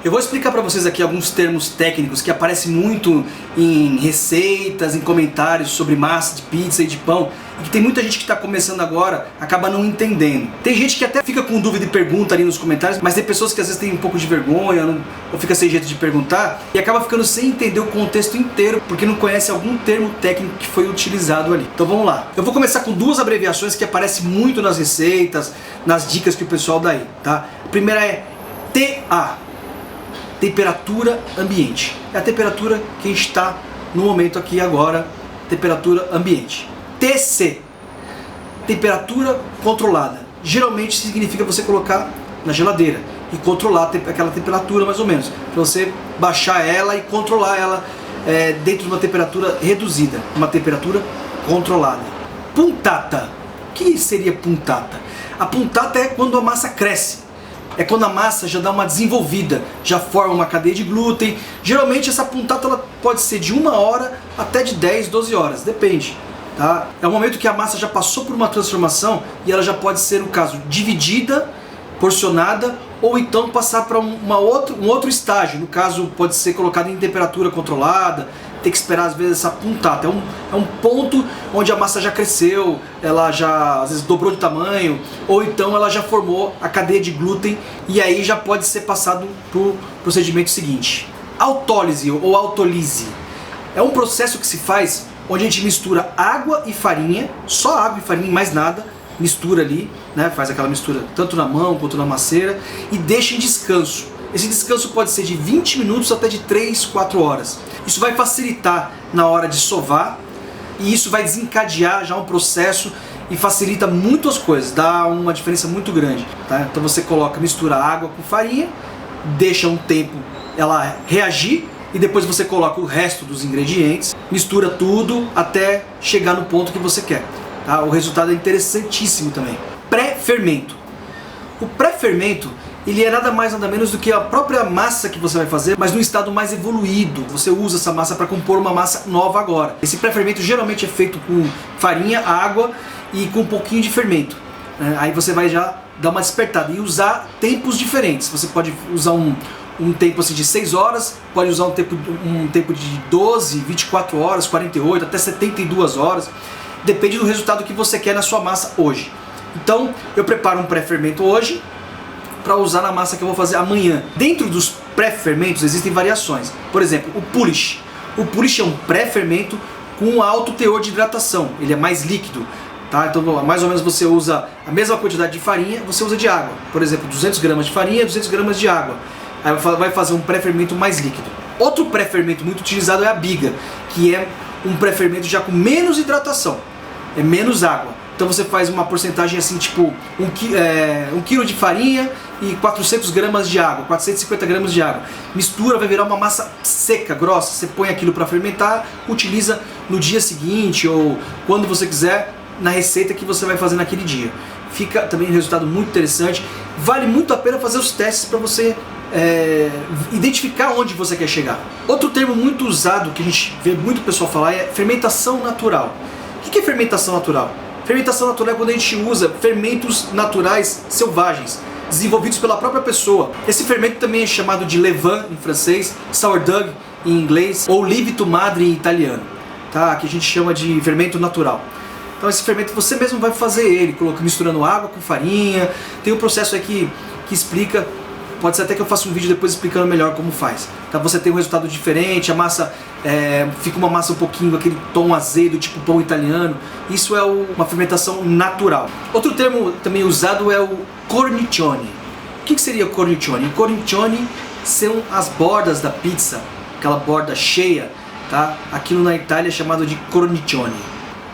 Eu vou explicar para vocês aqui alguns termos técnicos que aparecem muito em receitas, em comentários sobre massa de pizza e de pão, e que tem muita gente que está começando agora, acaba não entendendo. Tem gente que até fica com dúvida e pergunta ali nos comentários, mas tem pessoas que às vezes têm um pouco de vergonha, ou fica sem jeito de perguntar, e acaba ficando sem entender o contexto inteiro, porque não conhece algum termo técnico que foi utilizado ali. Então vamos lá. Eu vou começar com duas abreviações que aparecem muito nas receitas, nas dicas que o pessoal dá aí, tá? A primeira é TA. Temperatura ambiente. É a temperatura que a gente está no momento aqui agora, temperatura ambiente. TC, temperatura controlada. Geralmente significa você colocar na geladeira e controlar aquela temperatura mais ou menos, para você baixar ela e controlar ela dentro de uma temperatura reduzida, uma temperatura controlada. Puntata. O que seria puntata? A puntata é quando a massa cresce. É quando a massa já dá uma desenvolvida, já forma uma cadeia de glúten. Geralmente essa puntata ela pode ser de 1 hora até de 10, 12 horas, depende. Tá? É o momento que a massa já passou por uma transformação e ela já pode ser, no caso, dividida, porcionada, ou então passar para um outro estágio. No caso, pode ser colocada em temperatura controlada, tem que esperar às vezes essa puntata. É um ponto onde a massa já cresceu, ela já às vezes dobrou de tamanho, ou então ela já formou a cadeia de glúten e aí já pode ser passado para o procedimento seguinte. Autólise ou autolise é um processo que se faz onde a gente mistura água e farinha, só água e farinha e mais nada, mistura ali, né, faz aquela mistura tanto na mão quanto na masseira e deixa em descanso. Esse descanso pode ser de 20 minutos até de 3, 4 horas. Isso vai facilitar na hora de sovar e isso vai desencadear já um processo e facilita muito as coisas, dá uma diferença muito grande. Tá? Então você mistura água com farinha, deixa um tempo ela reagir e depois você coloca o resto dos ingredientes, mistura tudo até chegar no ponto que você quer. Tá? O resultado é interessantíssimo também. Pré-fermento. O pré-fermento ele é nada mais nada menos do que a própria massa que você vai fazer, mas num estado mais evoluído. Você usa essa massa para compor uma massa nova agora. Esse pré-fermento geralmente é feito com farinha, água e com um pouquinho de fermento. Aí você vai já dar uma despertada e usar tempos diferentes. Você pode usar um tempo assim de 6 horas, pode usar um tempo de 12, 24 horas, 48, até 72 horas. Depende do resultado que você quer na sua massa hoje. Então eu preparo um pré-fermento hoje para usar na massa que eu vou fazer amanhã. Dentro dos pré-fermentos existem variações. Por exemplo, o Polish. O Polish é um pré-fermento com alto teor de hidratação. Ele é mais líquido. Tá? Então mais ou menos você usa a mesma quantidade de farinha, você usa de água. Por exemplo, 200 gramas de farinha, 200 gramas de água. Aí vai fazer um pré-fermento mais líquido. Outro pré-fermento muito utilizado é a biga, que é um pré-fermento já com menos hidratação. É menos água. Então você faz uma porcentagem assim, tipo 1 kg de farinha e 400 gramas de água, 450 gramas de água. Mistura, vai virar uma massa seca, grossa. Você põe aquilo para fermentar, utiliza no dia seguinte ou quando você quiser, na receita que você vai fazer naquele dia. Fica também um resultado muito interessante. Vale muito a pena fazer os testes para você identificar onde você quer chegar. Outro termo muito usado, que a gente vê muito pessoal falar, é fermentação natural. O que é fermentação natural? Fermentação natural é quando a gente usa fermentos naturais selvagens, desenvolvidos pela própria pessoa. Esse fermento também é chamado de levain em francês, sourdough em inglês ou lievito madre em italiano, tá? Que a gente chama de fermento natural. Então esse fermento você mesmo vai fazer ele, misturando água com farinha. Tem um processo aqui que explica. Pode ser até que eu faça um vídeo depois explicando melhor como faz. Tá? Você tem um resultado diferente, a massa fica uma massa um pouquinho, aquele tom azedo, tipo pão italiano. Isso é uma fermentação natural. Outro termo também usado é o cornicione. O que seria o cornicione? O cornicione são as bordas da pizza, aquela borda cheia. Tá? Aquilo na Itália é chamado de cornicione.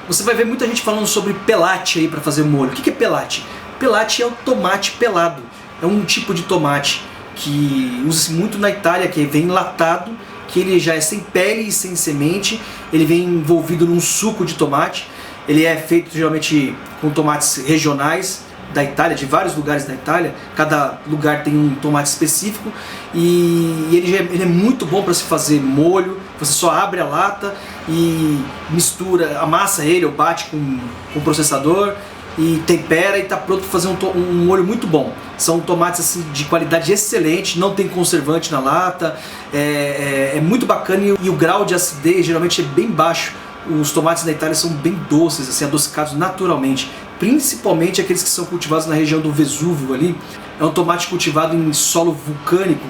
Você vai ver muita gente falando sobre pelate aí para fazer molho. O que é pelate? Pelate é o tomate pelado. É um tipo de tomate que usa-se muito na Itália, que vem enlatado, que ele já é sem pele e sem semente, ele vem envolvido num suco de tomate, ele é feito geralmente com tomates regionais da Itália, de vários lugares da Itália, cada lugar tem um tomate específico e ele é muito bom para se fazer molho. Você só abre a lata e mistura, amassa ele ou bate com o processador e tempera e está pronto para fazer um molho muito bom. São tomates assim, de qualidade excelente, não tem conservante na lata, é muito bacana e o grau de acidez geralmente é bem baixo. Os tomates da Itália são bem doces, assim, adocicados naturalmente, principalmente aqueles que são cultivados na região do Vesúvio ali. É um tomate cultivado em solo vulcânico,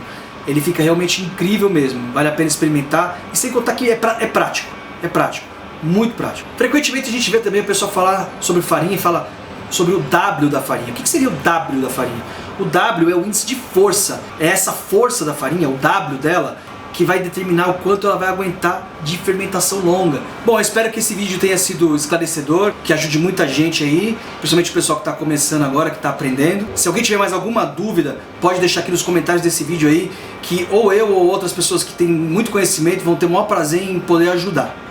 ele fica realmente incrível mesmo, vale a pena experimentar, e sem contar que é prático, muito prático. Frequentemente a gente vê também o pessoal falar sobre farinha e fala sobre o W da farinha. O que seria o W da farinha? O W é o índice de força, é essa força da farinha, o W dela, que vai determinar o quanto ela vai aguentar de fermentação longa. Bom, eu espero que esse vídeo tenha sido esclarecedor, que ajude muita gente aí, principalmente o pessoal que está começando agora, que está aprendendo. Se alguém tiver mais alguma dúvida, pode deixar aqui nos comentários desse vídeo aí, que ou eu ou outras pessoas que têm muito conhecimento vão ter o maior prazer em poder ajudar.